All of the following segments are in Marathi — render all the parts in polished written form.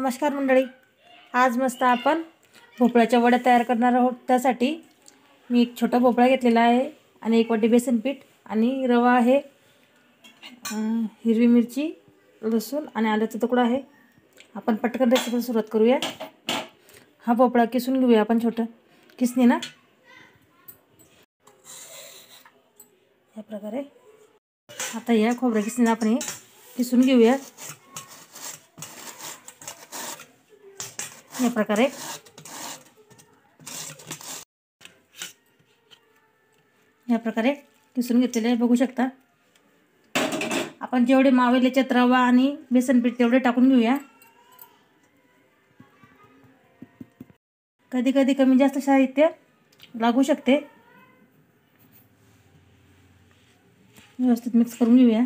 नमस्कार मंडळी, आज मस्त आपण भोपळ्याच्या वड्या तयार करणार आहोत। त्यासाठी मी एक छोटा भोपळा घेतलेला आहे आणि 1 वाटी बेसन पीठ आणि रवा आहे, हिरवी मिरची, लसूण आणि आल्याचा तुकडा आहे। आपण पटकन रेसिपीला सुरुवात करूया। हा भोपळा किसून घेऊया आपण छोटा किसणी ना, या प्रकारे। आता या खोबऱ्या किसणीने आपण हे किसून घेऊया या प्रकारे। या प्रकारे किसून घेतलेले आहे, बघू शकता। आपण जेवढे मावेल याच्यात रवा आणि बेसन पीठ तेवढे टाकून घेऊया। कधी कधी कमी जास्त साहित्य लागू शकते। व्यवस्थित मिक्स करून घेऊया।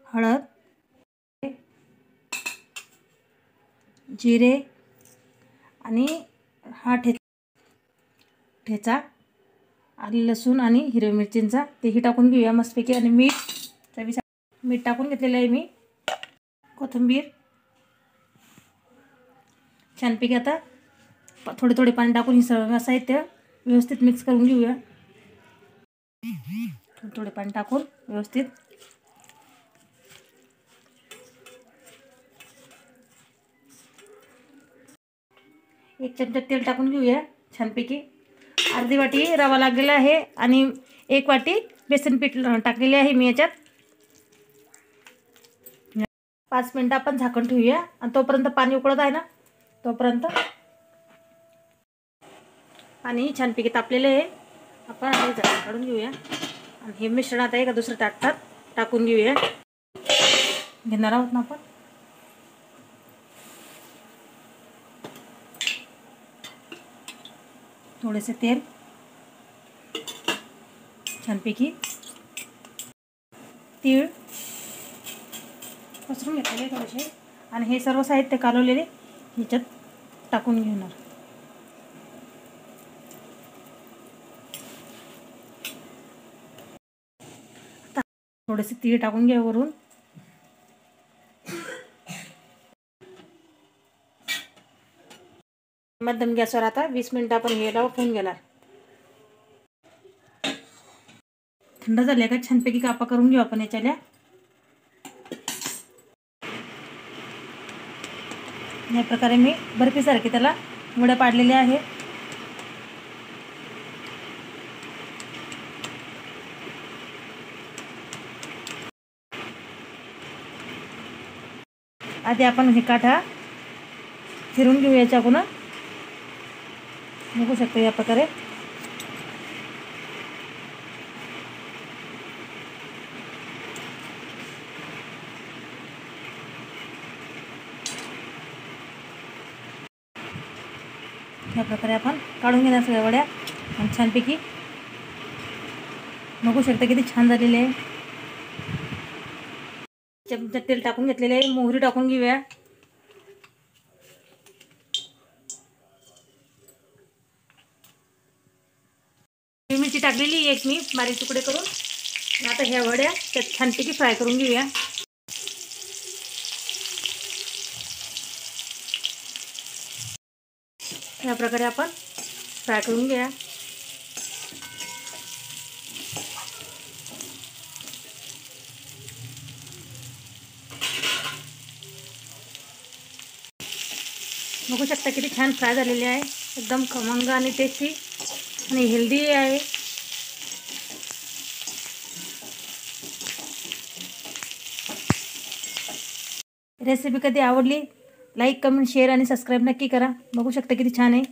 हळद, जिरे आणि हा ठेचा आले लसूण आणि हिरवी मिरचींचा तेही टाकून घेऊया मस्तपैकी। आणि मीठ टाकून घेतलेलं आहे मी, कोथिंबीर छानपैकी। आता थोडे थोडे पाणी टाकून हे सगळं साहित्य व्यवस्थित मिक्स करून घेऊया। थोडे थोडे पाणी टाकून व्यवस्थित एक चमचा तेल टाकून घेऊया छानपैकी। अर्धी वाटी रवा लागलेला आहे आणि 1 वाटी बेसन पीठ टाकलेले आहे मी याच्यात। 5 मिनिटं आपण झाकण ठेवूया आणि तोपर्यंत पाणी उकळत आहे ना, तोपर्यंत पाणी छानपैकी तापलेले आहे। आपण हे झाकण काढून घेऊया आणि हे मिश्रण आता एका दुसऱ्या ताटात टाकून घेऊया। घेणार आहोत ना आपण थोडेसे तेल छानपैकी, तीळ पसरून घेतलेले थोडेसे आणि हे सर्व साहित्य कालवलेले ह्याच्यात टाकून घेणार। थोडेसे तीळ टाकून घ्या वरून। मध्यम गॅसवर आता 20 मिनिटं आपण हे लावून घेणार। थंड झाले का छानपैकी कापा करून घेऊ आपण याच्याल्या। या प्रकारे मी बर्फीसारखे त्याला वड्या पाडलेल्या आहे। आधी आपण हे काठा फिरून घेऊ याच्याकडून, बघू शकतो या प्रकारे। या प्रकारे आपण काढून घेणार सगळ्या वड्या आणि छानपैकी बघू शकता किती छान झालेले आहे। चमचा तेल टाकून घेतलेले आहे, मोहरी टाकून घेऊया। मिरची टाकलेली एक मी बारीक तुकडे करून। आता ह्या वड्या त्यात छानपैकी फ्राय करून घेऊया। या प्रकारे आपण फ्राय करून घ्या। बघू शकता किती छान फ्राय झालेले आहे, एकदम खमंग आणि टेस्टी आणि हेल्दी आहे। रेसिपी कधी आवडली लाईक, कमेंट, शेअर आणि सबस्क्राईब नक्की करा। बघू शकता किती छान आहे।